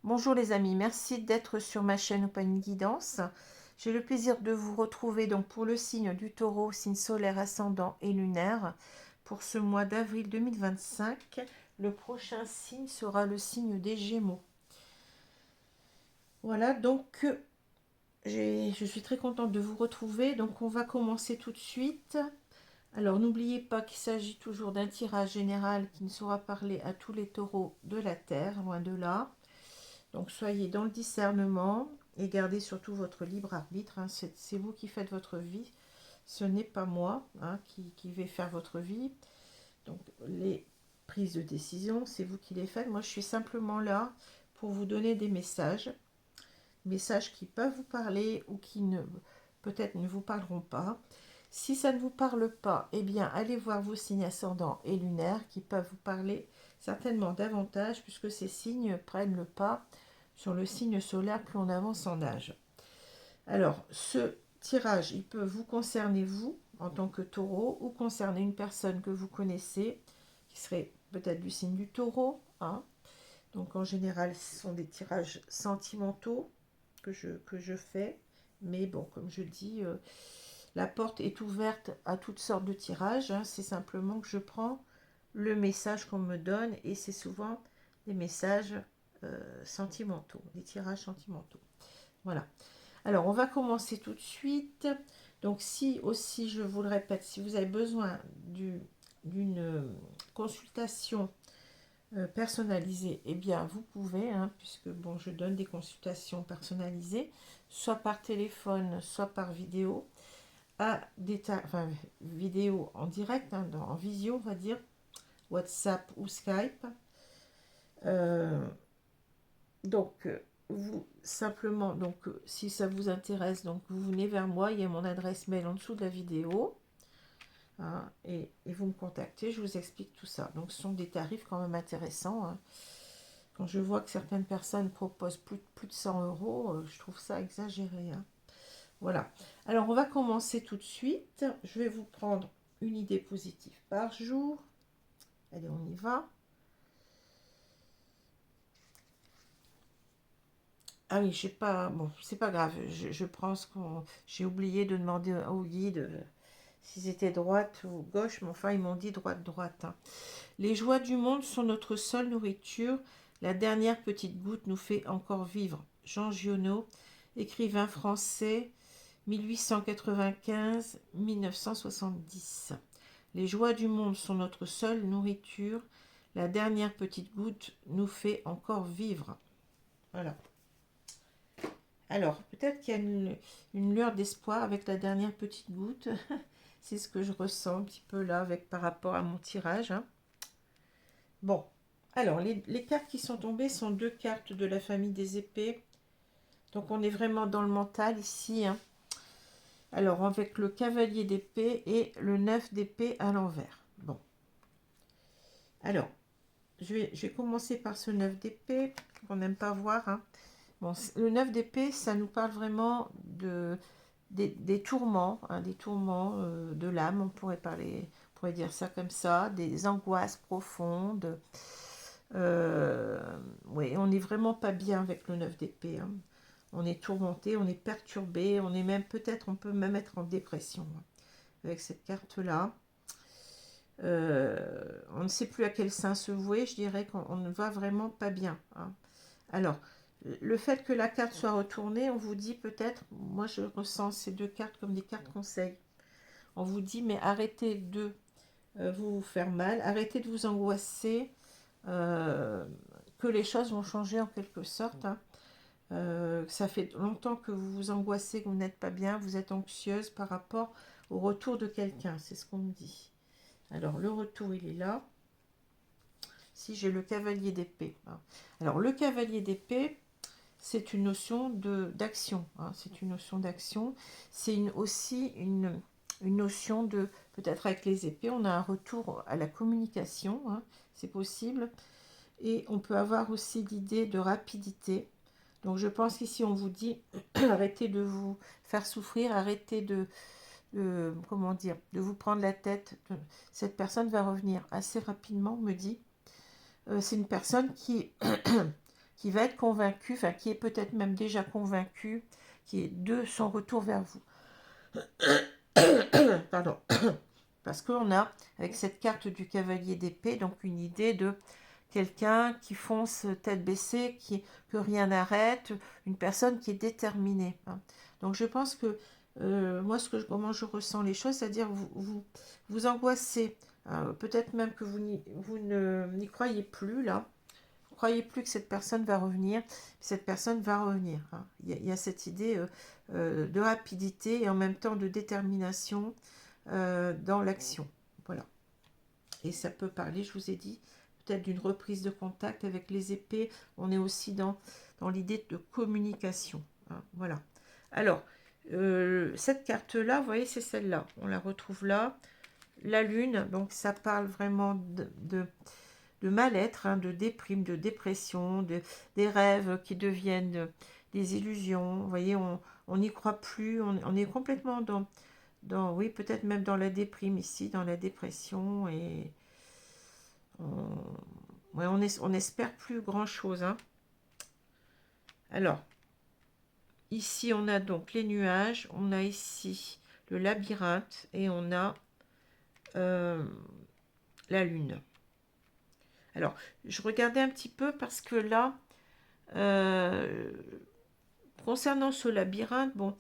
Bonjour les amis, merci d'être sur ma chaîne Open Guidance. J'ai le plaisir de vous retrouver donc pour le signe du Taureau, signe solaire, ascendant et lunaire, pour ce mois d'avril 2025. Le prochain signe sera le signe des Gémeaux. Voilà, donc je suis très contente de vous retrouver. Donc on va commencer tout de suite. Alors n'oubliez pas qu'il s'agit toujours d'un tirage général qui ne sera parlé à tous les taureaux de la Terre, loin de là. Donc soyez dans le discernement et gardez surtout votre libre arbitre. Hein. C'est vous qui faites votre vie. Ce n'est pas moi qui vais faire votre vie. Donc les prises de décision, c'est vous qui les faites. Moi, je suis simplement là pour vous donner des messages. Messages qui peuvent vous parler ou qui peut-être ne vous parleront pas. Si ça ne vous parle pas, eh bien, allez voir vos signes ascendants et lunaires qui peuvent vous parler certainement davantage puisque ces signes prennent le pas sur le signe solaire plus on avance en âge. Alors, ce tirage, il peut vous concerner vous, en tant que taureau, ou concerner une personne que vous connaissez, qui serait peut-être du signe du taureau. Donc, en général, ce sont des tirages sentimentaux que je fais. Mais bon, comme je dis, la porte est ouverte à toutes sortes de tirages. C'est simplement que je prends le message qu'on me donne et c'est souvent des messages sentimentaux, des tirages sentimentaux. Voilà. Alors, on va commencer tout de suite. Donc, si aussi, je vous le répète, si vous avez besoin d'une consultation personnalisée, eh bien, vous pouvez, puisque, bon, je donne des consultations personnalisées, soit par téléphone, soit par vidéo, vidéo en direct, en visio, on va dire, WhatsApp ou Skype. Donc, vous simplement, donc si ça vous intéresse, donc vous venez vers moi, il y a mon adresse mail en dessous de la vidéo, et vous me contactez, je vous explique tout ça. Donc, ce sont des tarifs quand même intéressants. Quand je vois que certaines personnes proposent plus de 100 €, je trouve ça exagéré. Voilà. Alors, on va commencer tout de suite. Je vais vous prendre une idée positive par jour. Allez, on y va. Ah oui, je sais pas, bon, c'est pas grave, je pense qu'on... J'ai oublié de demander au guide s'ils étaient droite ou gauche, mais enfin, ils m'ont dit droite. Les joies du monde sont notre seule nourriture, la dernière petite goutte nous fait encore vivre. Jean Giono, écrivain français, 1895-1970. Les joies du monde sont notre seule nourriture, la dernière petite goutte nous fait encore vivre. Voilà. Alors, peut-être qu'il y a une lueur d'espoir avec la dernière petite goutte. C'est ce que je ressens un petit peu là par rapport à mon tirage. Bon, alors, les cartes qui sont tombées sont 2 cartes de la famille des épées. Donc, on est vraiment dans le mental ici. Alors, avec le cavalier d'épée et le 9 d'épée à l'envers. Bon. Alors, je vais commencer par ce 9 d'épée qu'on n'aime pas voir. Bon, le 9 d'épée, ça nous parle vraiment des tourments, des tourments de l'âme, on pourrait dire ça comme ça, des angoisses profondes. Oui, on n'est vraiment pas bien avec le 9 d'épée. On est tourmenté, on est perturbé, on est même on peut même être en dépression avec cette carte-là. On ne sait plus à quel sein se vouer, je dirais qu'on ne va vraiment pas bien. Alors, le fait que la carte soit retournée, on vous dit peut-être, moi je ressens ces 2 cartes comme des cartes conseils. On vous dit, mais arrêtez de vous faire mal, arrêtez de vous angoisser, que les choses vont changer en quelque sorte. Ça fait longtemps que vous vous angoissez, que vous n'êtes pas bien, vous êtes anxieuse par rapport au retour de quelqu'un, c'est ce qu'on me dit. Alors, le retour, il est là. Ici, j'ai le cavalier d'épée. Alors, le cavalier d'épée, c'est une notion d'action. C'est une notion d'action. C'est aussi une notion de, peut-être avec les épées, on a un retour à la communication. C'est possible. Et on peut avoir aussi l'idée de rapidité. Donc, je pense qu'ici, on vous dit, arrêtez de vous faire souffrir, arrêtez comment dire, de vous prendre la tête. Cette personne va revenir assez rapidement, me dit. C'est une personne qui va être convaincue, enfin qui est peut-être même déjà convaincue, qui est de son retour vers vous. Pardon. Parce qu'on a, avec cette carte du cavalier d'épée, donc une idée de quelqu'un qui fonce tête baissée, que rien n'arrête, une personne qui est déterminée. Donc je pense que moi, comment je ressens les choses, c'est-à-dire vous angoissez, peut-être même que vous n'y croyez plus là, vous croyez plus que cette personne va revenir, cette personne va revenir. Il y a cette idée de rapidité et en même temps de détermination dans l'action. Voilà. Et ça peut parler, je vous ai dit, peut-être d'une reprise de contact avec les épées. On est aussi dans l'idée de communication. Voilà. Alors, cette carte-là, vous voyez, c'est celle-là. On la retrouve là. La lune, donc ça parle vraiment de mal-être, de déprime, de dépression, des rêves qui deviennent des illusions. Vous voyez, on n'y croit plus. On est complètement oui, peut-être même dans la déprime ici, dans la dépression. Et ouais, on espère plus grand-chose. Alors, ici, on a donc les nuages, on a ici le labyrinthe et on a la lune. Alors, je regardais un petit peu parce que là, concernant ce labyrinthe, bon,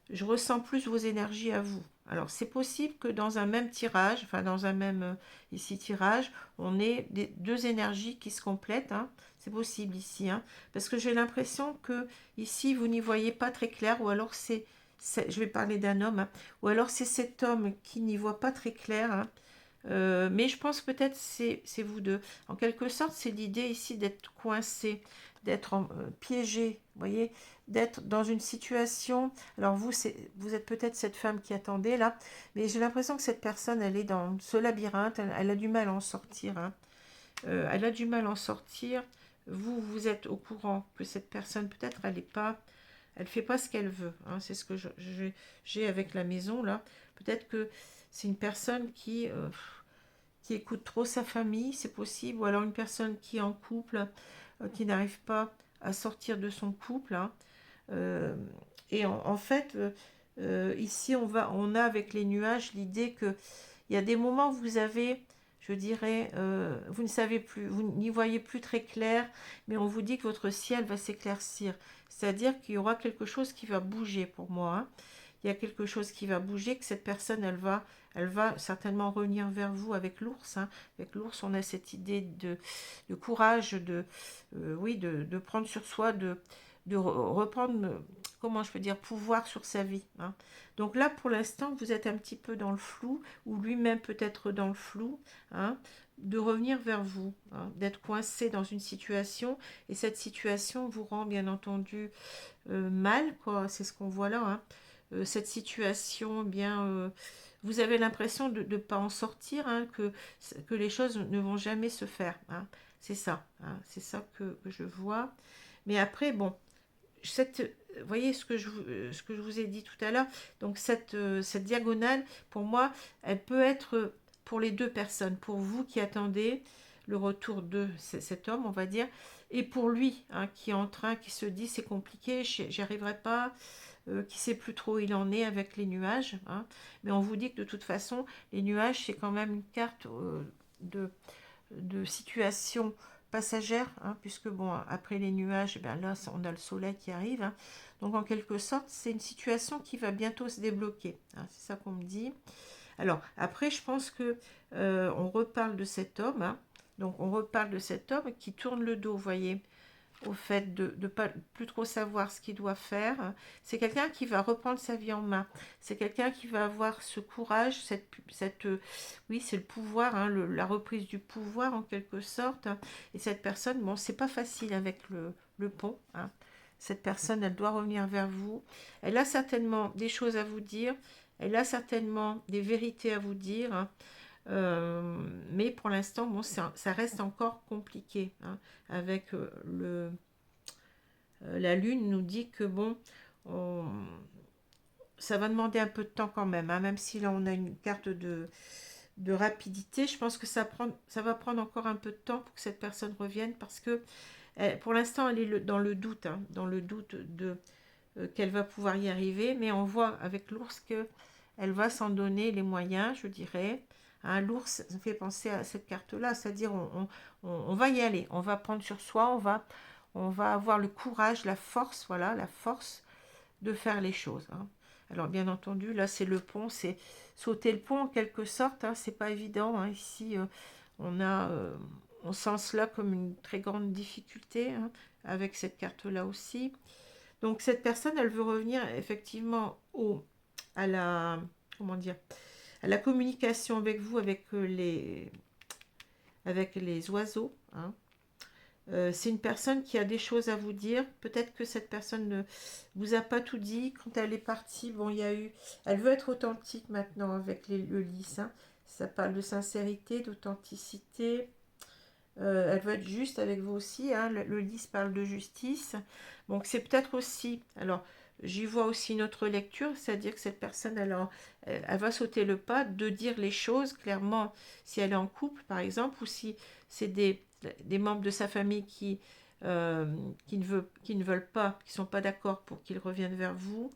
je ressens plus vos énergies à vous. Alors, c'est possible que dans un même tirage, enfin dans un même ici tirage, on ait deux énergies qui se complètent. C'est possible ici, parce que j'ai l'impression que ici, vous n'y voyez pas très clair, ou alors je vais parler d'un homme, ou alors c'est cet homme qui n'y voit pas très clair. Mais je pense peut-être c'est vous deux. En quelque sorte, c'est l'idée ici d'être coincé, d'être piégé, vous voyez, d'être dans une situation. Alors vous êtes peut-être cette femme qui attendait là, mais j'ai l'impression que cette personne, elle est dans ce labyrinthe, elle a du mal à en sortir. Elle a du mal à en sortir. Vous êtes au courant que cette personne, peut-être, elle fait pas ce qu'elle veut. C'est ce que j'ai avec la maison là. Peut-être que c'est une personne qui écoute trop sa famille, c'est possible, ou alors une personne qui est en couple, qui n'arrive pas à sortir de son couple. Et en fait, ici, on a avec les nuages l'idée que il y a des moments où vous avez, je dirais, vous ne savez plus, vous n'y voyez plus très clair, mais on vous dit que votre ciel va s'éclaircir. C'est-à-dire qu'il y aura quelque chose qui va bouger pour moi. Il y a quelque chose qui va bouger, que cette personne, elle va certainement revenir vers vous avec l'ours. Avec l'ours, on a cette idée de courage, oui, de prendre sur soi, de reprendre, comment je peux dire, pouvoir sur sa vie. Donc là, pour l'instant, vous êtes un petit peu dans le flou, ou lui-même peut-être dans le flou, de revenir vers vous, d'être coincé dans une situation, et cette situation vous rend bien entendu mal, quoi. C'est ce qu'on voit là. Cette situation, eh bien, vous avez l'impression de ne pas en sortir, que les choses ne vont jamais se faire. C'est ça, c'est ça que je vois. Mais après, bon, vous voyez ce que je vous ai dit tout à l'heure, donc cette diagonale, pour moi, elle peut être pour les deux personnes, pour vous qui attendez le retour de cet homme, on va dire, et pour lui, qui est en train, qui se dit c'est compliqué, j'y arriverai pas, qui sait plus trop où il en est avec les nuages. Mais on vous dit que de toute façon, les nuages, c'est quand même une carte de situation passagère, puisque bon, après les nuages, ben là, on a le soleil qui arrive. Donc en quelque sorte, c'est une situation qui va bientôt se débloquer. C'est ça qu'on me dit. Alors après, je pense que on reparle de cet homme. Donc on reparle de cet homme qui tourne le dos, vous voyez. au fait de pas plus trop savoir ce qu'il doit faire. C'est quelqu'un qui va reprendre sa vie en main. C'est quelqu'un qui va avoir ce courage, oui, c'est le pouvoir, hein, la reprise du pouvoir en quelque sorte. Et cette personne, bon, c'est pas facile avec le pont, hein. Cette personne, elle doit revenir vers vous. Elle a certainement des choses à vous dire. Elle a certainement des vérités à vous dire, hein. Mais pour l'instant, bon, ça reste encore compliqué, hein, avec la Lune nous dit que bon, on- ça va demander un peu de temps quand même, hein, même si là on a une carte de rapidité. Je pense que ça va prendre encore un peu de temps pour que cette personne revienne parce que pour l'instant elle est dans le doute, hein, dans le doute de qu'elle va pouvoir y arriver, mais on voit avec l'ours que elle va s'en donner les moyens, je dirais. Hein, l'ours, ça me fait penser à cette carte-là, c'est-à-dire on va y aller, on va prendre sur soi, on va avoir le courage, la force, voilà, la force de faire les choses, hein. Alors bien entendu, là c'est le pont, c'est sauter le pont en quelque sorte, hein, c'est pas évident, hein. Ici, on a, on sent cela comme une très grande difficulté, hein, avec cette carte-là aussi. Donc cette personne, elle veut revenir effectivement à la, comment dire, à la communication avec vous, avec les oiseaux, hein. C'est une personne qui a des choses à vous dire. Peut-être que cette personne ne vous a pas tout dit. Quand elle est partie, bon, il y a eu... Elle veut être authentique maintenant avec le lys, hein. Ça parle de sincérité, d'authenticité. Elle veut être juste avec vous aussi, hein. Le lys parle de justice. Donc c'est peut-être aussi... Alors, j'y vois aussi une autre lecture, c'est-à-dire que cette personne, elle va sauter le pas de dire les choses clairement si elle est en couple, par exemple, ou si c'est des membres de sa famille qui ne veulent pas, qui ne sont pas d'accord pour qu'ils reviennent vers vous.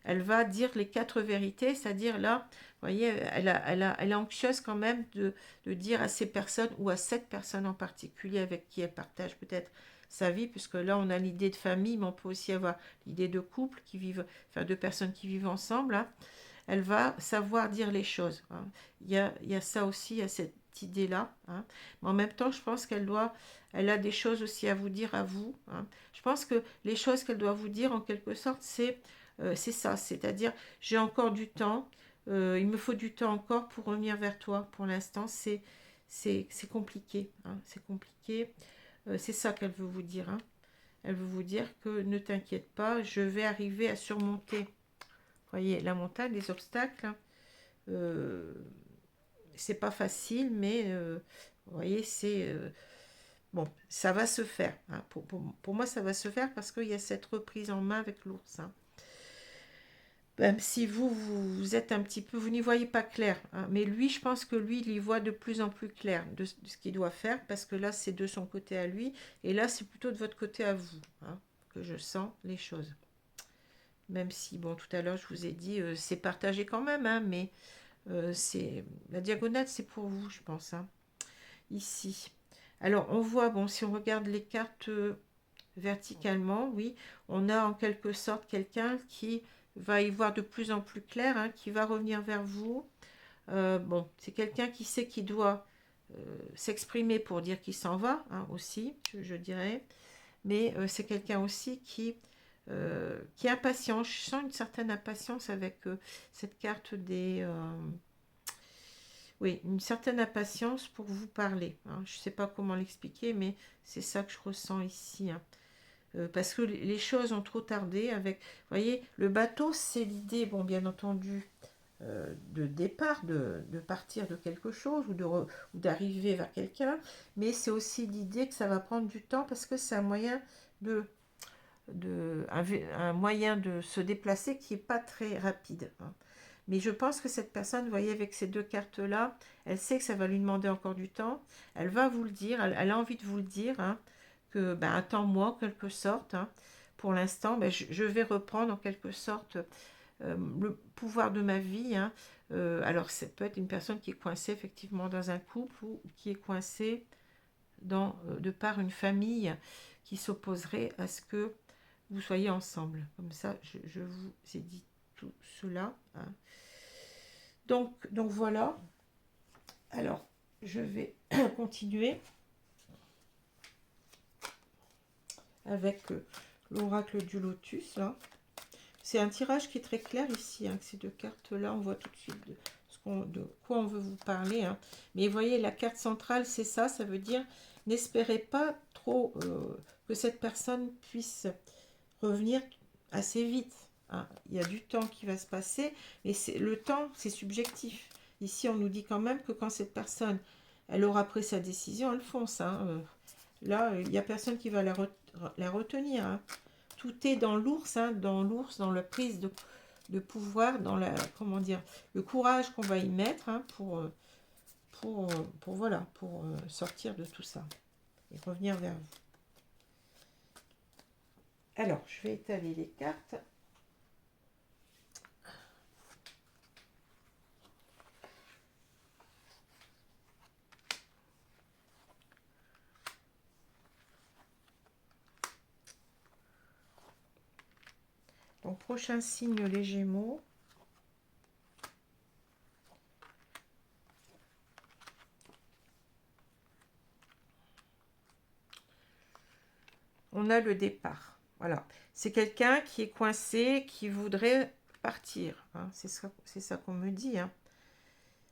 Elle va dire les quatre vérités, c'est-à-dire là, vous voyez, elle est anxieuse quand même de dire à ces personnes ou à cette personne en particulier avec qui elle partage peut-être sa vie, puisque là on a l'idée de famille, mais on peut aussi avoir l'idée de couple qui vivent, enfin de personnes qui vivent ensemble, hein. Elle va savoir dire les choses, hein. Il y a ça aussi, il y a cette idée-là, hein. Mais en même temps, je pense elle a des choses aussi à vous dire à vous, hein. Je pense que les choses qu'elle doit vous dire, en quelque sorte, c'est ça, c'est-à-dire j'ai encore du temps, il me faut du temps encore pour revenir vers toi. Pour l'instant, c'est compliqué, hein, c'est compliqué. C'est ça qu'elle veut vous dire, hein. Elle veut vous dire que ne t'inquiète pas, je vais arriver à surmonter. Vous voyez, la montagne, les obstacles, hein, euh, c'est pas facile, mais vous voyez, bon, ça va se faire, hein. Pour moi, ça va se faire parce qu'il y a cette reprise en main avec l'ours, hein. Même si vous êtes un petit peu, vous n'y voyez pas clair, hein. Mais lui, je pense que lui, il y voit de plus en plus clair de ce qu'il doit faire, parce que là, c'est de son côté à lui, et là, c'est plutôt de votre côté à vous, hein, que je sens les choses. Même si, bon, tout à l'heure, je vous ai dit, c'est partagé quand même, hein, mais c'est la diagonale, c'est pour vous, je pense, hein, ici. Alors, on voit, bon, si on regarde les cartes verticalement, oui, on a en quelque sorte quelqu'un qui va y voir de plus en plus clair, hein, qui va revenir vers vous. Bon, c'est quelqu'un qui sait qu'il doit s'exprimer pour dire qu'il s'en va, hein, aussi, je dirais. Mais c'est quelqu'un aussi qui est impatient. Je sens une certaine impatience avec cette carte oui, une certaine impatience pour vous parler, hein. Je ne sais pas comment l'expliquer, mais c'est ça que je ressens ici, hein. Parce que les choses ont trop tardé avec... Vous voyez, le bateau, c'est l'idée, bon, bien entendu, de départ, de partir de quelque chose ou d'arriver vers quelqu'un, mais c'est aussi l'idée que ça va prendre du temps parce que c'est un moyen un moyen de se déplacer qui n'est pas très rapide, hein. Mais je pense que cette personne, vous voyez, avec ces deux cartes-là, elle sait que ça va lui demander encore du temps. Elle va vous le dire, elle a envie de vous le dire, hein, que, ben, attends-moi, en quelque sorte, hein. Pour l'instant, ben, je vais reprendre en quelque sorte le pouvoir de ma vie, hein. Alors, ça peut être une personne qui est coincée effectivement dans un couple ou qui est coincée de par une famille qui s'opposerait à ce que vous soyez ensemble. Comme ça, je vous ai dit tout cela, hein. Donc voilà. Alors, je vais continuer. avec l'oracle du lotus, là. C'est un tirage qui est très clair ici, hein, ces deux cartes-là, on voit tout de suite de quoi on veut vous parler. Hein. Mais vous voyez, la carte centrale, c'est ça, ça veut dire, n'espérez pas trop que cette personne puisse revenir assez vite. Hein. Il y a du temps qui va se passer, mais le temps, c'est subjectif. Ici, on nous dit quand même que quand cette personne, elle aura pris sa décision, elle fonce. Hein. Là, il n'y a personne qui va la retenir. Hein. Tout est dans l'ours, hein, dans la prise de pouvoir, dans la, comment dire, le courage qu'on va y mettre hein, voilà, pour sortir de tout ça et revenir vers vous. Alors, je vais étaler les cartes. Donc, prochain signe, les Gémeaux. On a le départ. Voilà. C'est quelqu'un qui est coincé, qui voudrait partir. Hein. C'est ça qu'on me dit. Hein.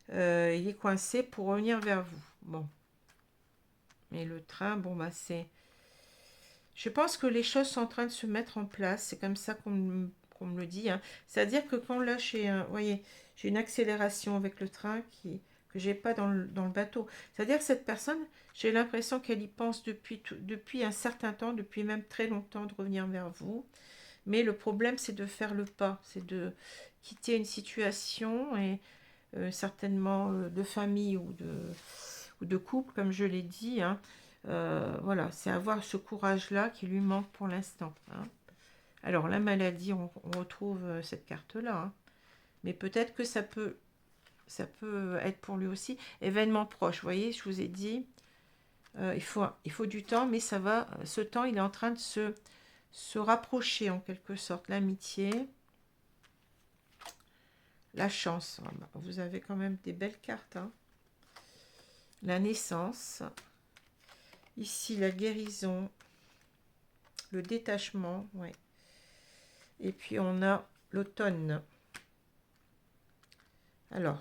Il est coincé pour revenir vers vous. Bon. Mais le train, bon, bah c'est... Je pense que les choses sont en train de se mettre en place. C'est comme ça qu'on me le dit. Hein. C'est-à-dire que quand là, vous voyez, j'ai une accélération avec le train que j'ai pas dans le bateau. C'est-à-dire que cette personne, j'ai l'impression qu'elle y pense depuis un certain temps, depuis même très longtemps, de revenir vers vous. Mais le problème, c'est de faire le pas. C'est de quitter une situation et certainement de famille ou de couple, comme je l'ai dit. Hein. Voilà, c'est avoir ce courage-là qui lui manque pour l'instant. Hein. Alors, la maladie, on retrouve cette carte-là. Hein. Mais peut-être que ça peut être pour lui aussi. Événement proche, vous voyez, je vous ai dit, il faut du temps, mais ça va. Ce temps, il est en train de se rapprocher en quelque sorte. L'amitié, la chance. Vous avez quand même des belles cartes. Hein. La naissance. Ici, la guérison. Le détachement, ouais. Et puis, on a l'automne. Alors,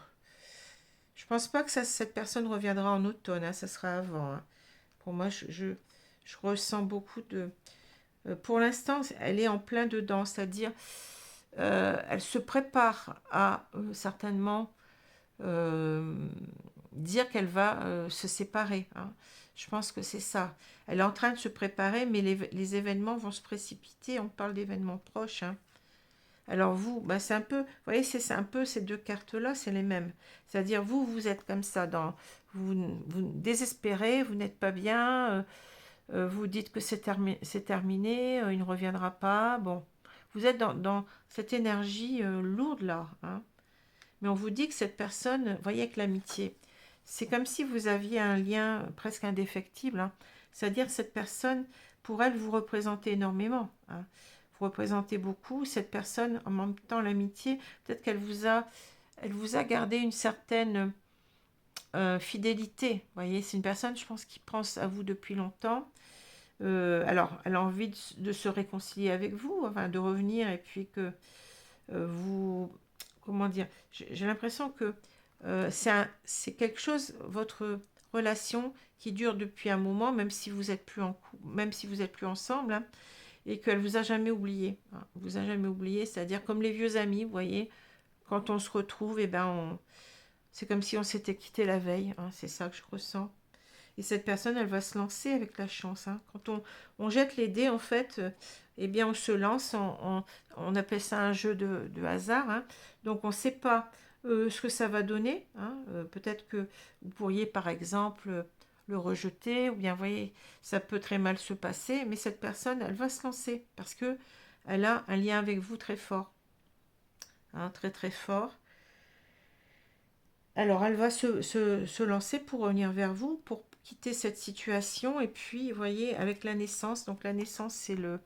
je pense pas que cette personne reviendra en automne. Hein, ça sera avant. Hein. Pour moi, je ressens beaucoup de... pour l'instant, elle est en plein dedans. C'est-à-dire, elle se prépare à certainement dire qu'elle va se séparer. Hein. Je pense que c'est ça. Elle est en train de se préparer, mais les événements vont se précipiter. On parle d'événements proches. Hein. Alors vous, bah c'est un peu, vous voyez, c'est un peu ces deux cartes-là, c'est les mêmes. C'est-à-dire vous êtes comme ça, vous désespérez, vous n'êtes pas bien, vous dites que c'est terminé, il ne reviendra pas. Bon, vous êtes dans cette énergie lourde là. Hein. Mais on vous dit que cette personne, vous voyez, avec l'amitié, c'est comme si vous aviez un lien presque indéfectible. Hein. C'est-à-dire que cette personne, pour elle, vous représentez énormément. Hein. Vous représentez beaucoup. Cette personne, en même temps, l'amitié, peut-être elle vous a gardé une certaine fidélité. Vous voyez, c'est une personne, je pense, qui pense à vous depuis longtemps. Alors, elle a envie de se réconcilier avec vous, enfin, de revenir et puis que vous... Comment dire? J'ai l'impression que c'est quelque chose, votre relation qui dure depuis un moment, même si vous êtes plus même si vous êtes plus ensemble, hein, et qu'elle vous a jamais oublié. Hein, vous a jamais oublié, c'est-à-dire comme les vieux amis, vous voyez, quand on se retrouve, et ben c'est comme si on s'était quitté la veille. Hein, c'est ça que je ressens. Et cette personne, elle va se lancer avec la chance. Hein. Quand on jette les dés, en fait, eh bien, on se lance. On appelle ça un jeu de hasard. Hein. Donc, on ne sait pas ce que ça va donner. Hein. Peut-être que vous pourriez, par exemple, le rejeter. Ou bien, vous voyez, ça peut très mal se passer. Mais cette personne, elle va se lancer parce que elle a un lien avec vous très fort. Hein, très, très fort. Alors, elle va se lancer pour revenir vers vous, pour quitter cette situation. Et puis, vous voyez, avec la naissance, donc la naissance, c'est le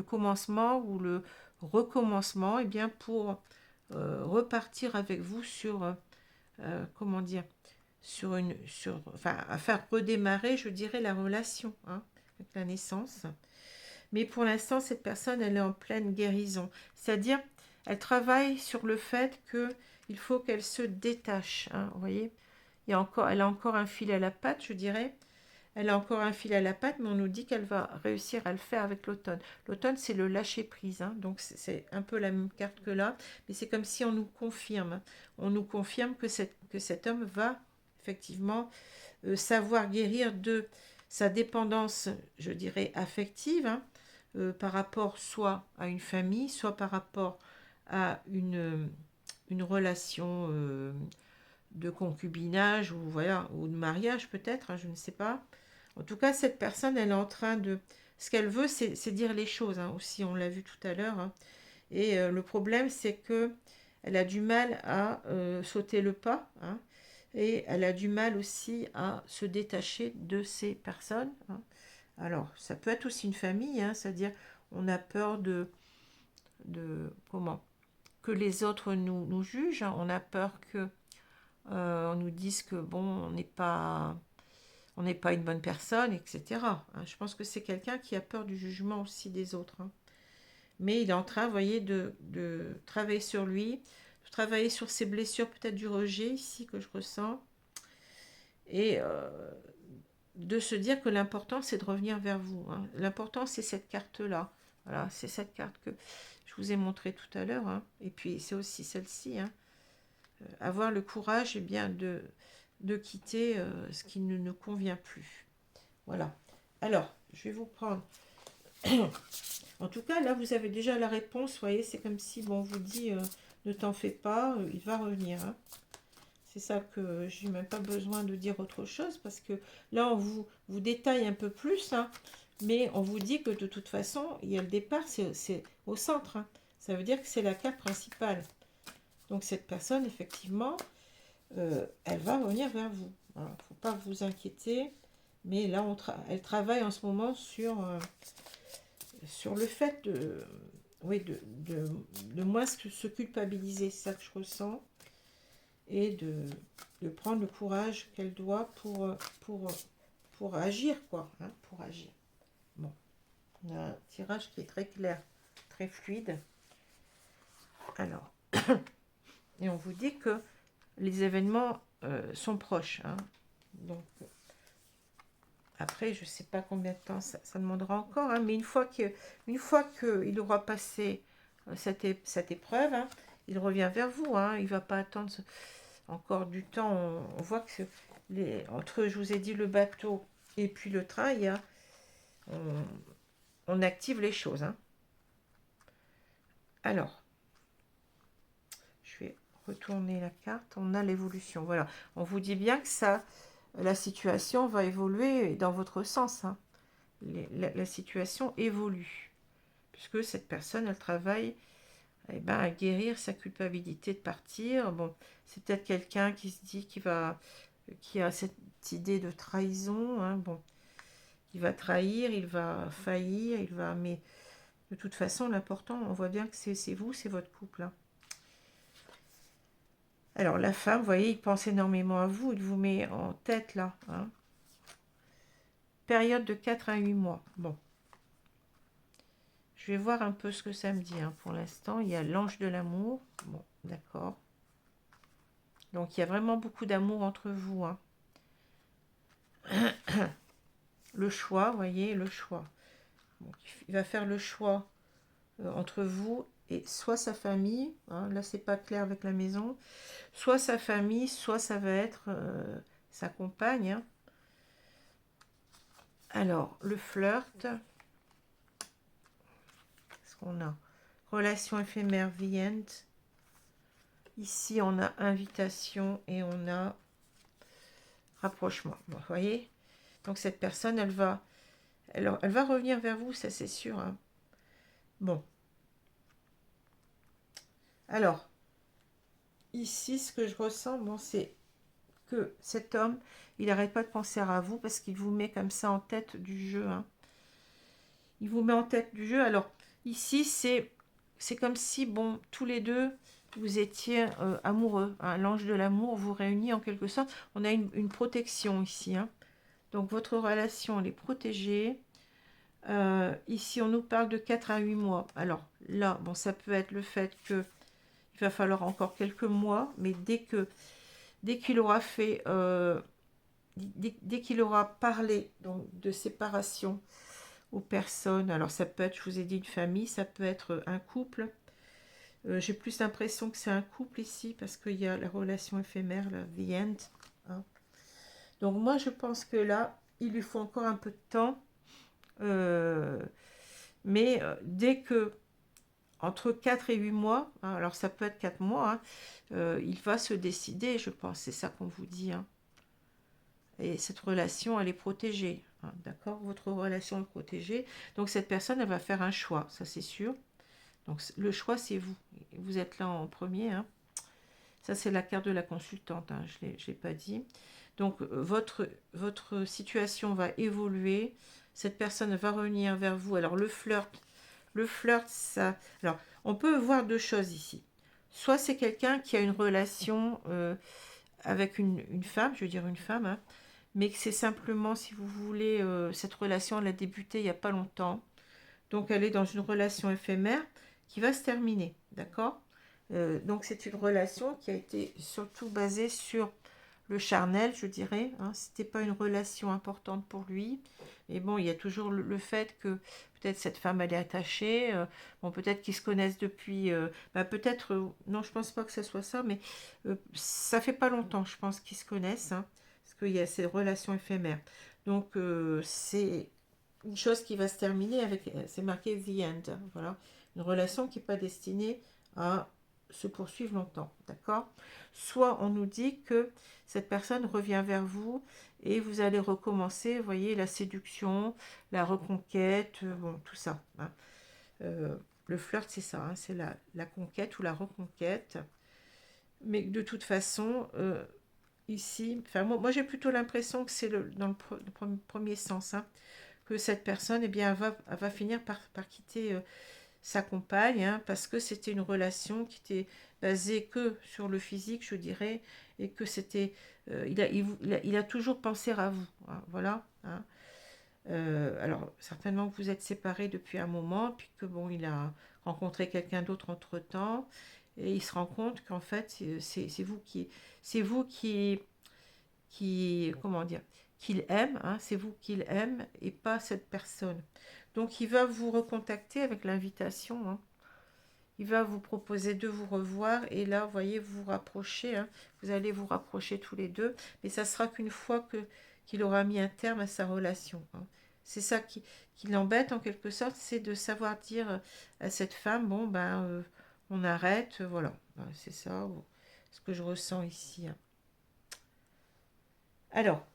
commencement ou le recommencement, et bien pour repartir avec vous sur, comment dire, enfin, à faire redémarrer, je dirais, la relation hein, avec la naissance. Mais pour l'instant, cette personne, elle est en pleine guérison. C'est-à-dire, elle travaille sur le fait qu'il faut qu'elle se détache. Hein, vous voyez, elle a encore un fil à la patte, je dirais. Elle a encore un fil à la patte, mais on nous dit qu'elle va réussir à le faire avec l'automne. L'automne, c'est le lâcher-prise. Hein, donc, c'est un peu la même carte que là. Mais c'est comme si on nous confirme. Hein. On nous confirme que cet homme va effectivement savoir guérir de sa dépendance, je dirais, affective, hein, par rapport soit à une famille, soit par rapport à une relation de concubinage ou, voilà, ou de mariage peut-être, hein, je ne sais pas. En tout cas, cette personne, elle est en train de... Ce qu'elle veut, c'est dire les choses, hein, aussi, on l'a vu tout à l'heure. Hein. Et le problème, c'est que elle a du mal à sauter le pas, hein, et elle a du mal aussi à se détacher de ces personnes. Hein. Alors, ça peut être aussi une famille, hein, c'est-à-dire on a peur comment que les autres nous jugent, hein. On a peur que on nous dise que bon, on n'est pas une bonne personne, etc. Hein. Je pense que c'est quelqu'un qui a peur du jugement aussi des autres. Hein. Mais il est en train, vous voyez, de travailler sur lui, de travailler sur ses blessures, peut-être du rejet ici que je ressens, et de se dire que l'important, c'est de revenir vers vous. Hein. L'important, c'est cette carte-là. Voilà, c'est cette carte que je vous ai montrée tout à l'heure. Hein. Et puis, c'est aussi celle-ci. Hein. Avoir le courage, eh bien, de quitter ce qui ne nous convient plus. Voilà. Alors, je vais vous prendre... En tout cas, là, vous avez déjà la réponse. Vous voyez, c'est comme si, bon, on vous dit, ne t'en fais pas, il va revenir. Hein. C'est ça que je n'ai même pas besoin de dire autre chose, parce que là, on vous détaille un peu plus, hein, mais on vous dit que de toute façon, il y a le départ, c'est au centre. Hein. Ça veut dire que c'est la carte principale. Donc, cette personne, effectivement, elle va revenir vers vous. Il ne faut pas vous inquiéter, mais là, elle travaille en ce moment sur le fait de, oui, de moins se culpabiliser, c'est ça que je ressens, et de prendre le courage qu'elle doit pour agir, quoi, hein, pour agir. Bon, on a un tirage qui est très clair, très fluide. Alors, et on vous dit que les événements sont proches. Hein. Donc, après, je ne sais pas combien de temps ça demandera encore, hein, mais une fois qu'il aura passé cette épreuve, hein, il revient vers vous. Hein, il ne va pas attendre encore du temps. On voit que entre, je vous ai dit, le bateau et puis le train, on active les choses. Hein. Alors, je vais retourner la carte. On a l'évolution. Voilà, on vous dit bien que la situation va évoluer dans votre sens. Hein. La situation évolue, puisque cette personne, elle travaille à guérir sa culpabilité de partir. Bon, c'est peut-être quelqu'un qui se dit qui a cette idée de trahison. Hein, bon, il va trahir, il va faillir, mais de toute façon, l'important, on voit bien que c'est vous, c'est votre couple. Hein. Alors, la femme, vous voyez, il pense énormément à vous, il vous met en tête, là. Hein. Période de 4 à 8 mois. Bon. Je vais voir un peu ce que ça me dit. Hein. Pour l'instant, il y a l'ange de l'amour. Bon, d'accord. Donc, il y a vraiment beaucoup d'amour entre vous. Hein. Le choix, vous voyez, le choix. Donc, il va faire le choix entre vous et soit sa famille. Hein, là, c'est pas clair avec la maison. Soit sa famille, soit ça va être sa compagne. Hein. Alors, le flirt. Qu'est-ce qu'on a? Relation éphémère, viente. Ici, on a invitation et on a rapprochement. Bon, vous voyez? Donc, cette personne, elle va revenir vers vous, ça c'est sûr. Hein. Bon. Alors, ici, ce que je ressens, bon, c'est que cet homme, il n'arrête pas de penser à vous parce qu'il vous met comme ça en tête du jeu. Hein. Il vous met en tête du jeu. Alors, ici, c'est comme si, bon, tous les deux, vous étiez amoureux. Hein. L'ange de l'amour vous réunit en quelque sorte. On a une protection ici. Hein. Donc, votre relation, elle est protégée. Ici, on nous parle de 4 à 8 mois. Alors là, bon, ça peut être le fait que il va falloir encore quelques mois, mais dès qu'il aura fait, dès qu'il aura parlé donc, de séparation aux personnes, alors ça peut être, je vous ai dit, une famille, ça peut être un couple. J'ai plus l'impression que c'est un couple ici, parce qu'il y a la relation éphémère, là, the end. Hein. Donc moi, je pense que là, il lui faut encore un peu de temps. Euh, mais dès que, entre 4 et 8 mois, hein, alors ça peut être 4 mois, hein, il va se décider, je pense, c'est ça qu'on vous dit. Hein. Et cette relation, elle est protégée. Hein, d'accord. Votre relation est protégée. Donc cette personne, elle va faire un choix, ça c'est sûr. Donc le choix, c'est vous. Vous êtes là en premier. Hein. Ça, c'est la carte de la consultante, hein, je ne l'ai pas dit. Donc votre situation va évoluer. Cette personne va revenir vers vous. Alors le flirt, ça... Alors, on peut voir deux choses ici. Soit c'est quelqu'un qui a une relation avec une femme, je veux dire une femme, hein, mais que c'est simplement, si vous voulez, cette relation, elle a débuté il n'y a pas longtemps. Donc, elle est dans une relation éphémère qui va se terminer, d'accord. Donc, c'est une relation qui a été surtout basée sur le charnel, je dirais. Hein. C'était pas une relation importante pour lui. Et bon, il y a toujours le fait que peut-être cette femme elle est attachée. Bon, peut-être qu'ils se connaissent depuis. Peut-être. Non, je pense pas que ce soit ça, mais ça fait pas longtemps, je pense qu'ils se connaissent. Hein, parce qu'il y a ces relations éphémères. Donc, c'est une chose qui va se terminer avec. C'est marqué the end. Hein, voilà. Une relation qui n'est pas destinée à se poursuivre longtemps. D'accord. Soit on nous dit que cette personne revient vers vous et vous allez recommencer, vous voyez, la séduction, la reconquête, bon, tout ça. Hein. Le flirt, c'est ça, hein, c'est la conquête ou la reconquête. Mais de toute façon, ici, enfin, moi j'ai plutôt l'impression que c'est dans le premier sens, hein, que cette personne, eh bien, elle va finir par quitter sa compagne, hein, parce que c'était une relation qui était basée que sur le physique, je dirais, et que c'était, il a toujours pensé à vous, hein, voilà. Hein. Alors certainement que vous êtes séparés depuis un moment, puis que bon, il a rencontré quelqu'un d'autre entre temps, et il se rend compte qu'en fait, c'est vous comment dire, qu'il aime, hein, c'est vous qu'il aime et pas cette personne. Donc il va vous recontacter avec l'invitation, hein. Il va vous proposer de vous revoir et là, vous voyez, vous vous rapprochez, hein. Vous allez vous rapprocher tous les deux, mais ça sera qu'une fois qu'il aura mis un terme à sa relation. Hein. C'est ça qui l'embête en quelque sorte, c'est de savoir dire à cette femme, bon ben, on arrête, voilà. Ben, c'est ça, ce que je ressens ici. Hein. Alors,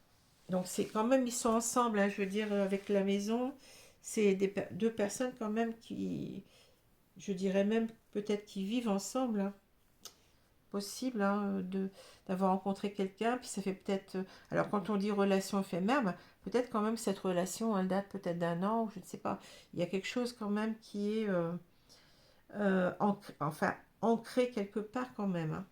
donc c'est quand même, ils sont ensemble, hein, je veux dire, avec la maison. C'est deux personnes quand même qui, je dirais même peut-être qui vivent ensemble. Hein. Possible hein, d'avoir rencontré quelqu'un, puis ça fait peut-être... alors quand on dit relation éphémère, peut-être quand même cette relation, elle date peut-être d'un an, ou je ne sais pas. Il y a quelque chose quand même qui est enfin, ancré quelque part quand même. Hein.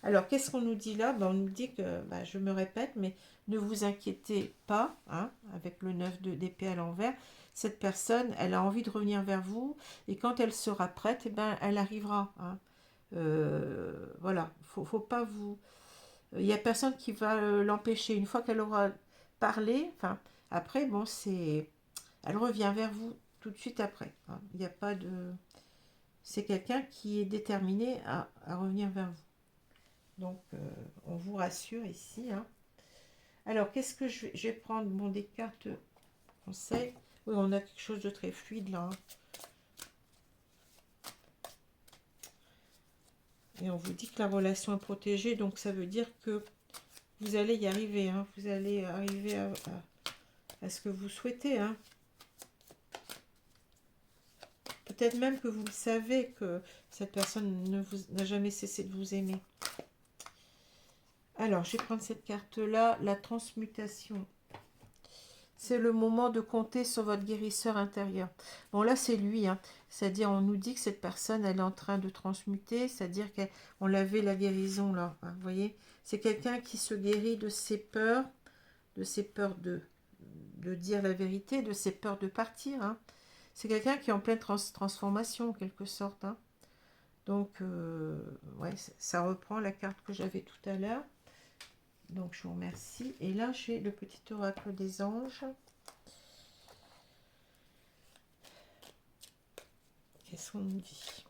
Alors, qu'est-ce qu'on nous dit là? On nous dit que, je me répète, mais ne vous inquiétez pas, hein, avec le 9 d'épée à l'envers. Cette personne, elle a envie de revenir vers vous, et quand elle sera prête, eh ben, elle arrivera. Hein. Voilà, faut pas vous... Il n'y a personne qui va l'empêcher. Une fois qu'elle aura parlé, enfin, après, bon, c'est... Elle revient vers vous tout de suite après. Hein. Il n'y a pas de... C'est quelqu'un qui est déterminé à revenir vers vous. Donc, on vous rassure ici. Hein. Alors, qu'est-ce que je vais prendre bon, des cartes conseils. Oui, on a quelque chose de très fluide là. Hein. Et on vous dit que la relation est protégée, donc ça veut dire que vous allez y arriver. Hein. Vous allez arriver à ce que vous souhaitez. Hein. Peut-être même que vous le savez que cette personne n'a jamais cessé de vous aimer. Alors, je vais prendre cette carte-là, la transmutation. C'est le moment de compter sur votre guérisseur intérieur. Bon, là, c'est lui. Hein. C'est-à-dire, on nous dit que cette personne, elle est en train de transmuter. C'est-à-dire qu'on l'avait la guérison, là. Vous voyez, c'est quelqu'un qui se guérit de ses peurs dire la vérité, de ses peurs de partir. Hein. C'est quelqu'un qui est en pleine transformation, en quelque sorte. Hein. Donc, ouais, ça reprend la carte que j'avais tout à l'heure. Donc, je vous remercie. Et là, j'ai le petit oracle des anges. Qu'est-ce qu'on nous dit?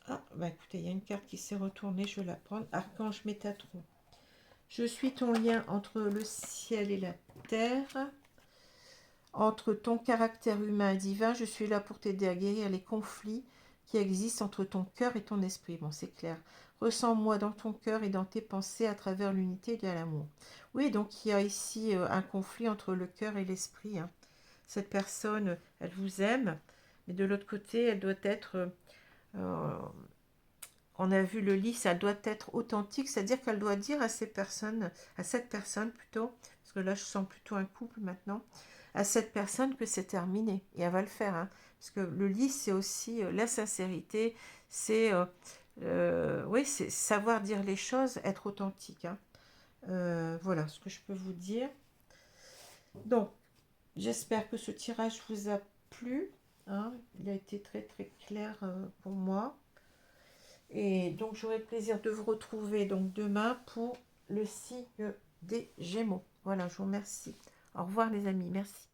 Ah, bah écoutez, il y a une carte qui s'est retournée, je vais la prendre. Archange Métatron. Je suis ton lien entre le ciel et la terre. Entre ton caractère humain et divin, je suis là pour t'aider à guérir les conflits qui existent entre ton cœur et ton esprit. Bon, c'est clair. Ressens-moi dans ton cœur et dans tes pensées à travers l'unité de l'amour. Oui, donc il y a ici un conflit entre le cœur et l'esprit. Hein. Cette personne, elle vous aime, mais de l'autre côté, elle doit être... on a vu le lit, ça doit être authentique, c'est-à-dire qu'elle doit dire à cette personne plutôt, parce que là je sens plutôt un couple maintenant, à cette personne que c'est terminé, et elle va le faire, hein, parce que le lit c'est aussi la sincérité, c'est oui, c'est savoir dire les choses, être authentique. Hein. Voilà ce que je peux vous dire. Donc, j'espère que ce tirage vous a plu. Hein. Il a été très très clair pour moi. Et donc, j'aurai le plaisir de vous retrouver donc demain pour le signe des Gémeaux. Voilà, je vous remercie. Au revoir les amis, merci.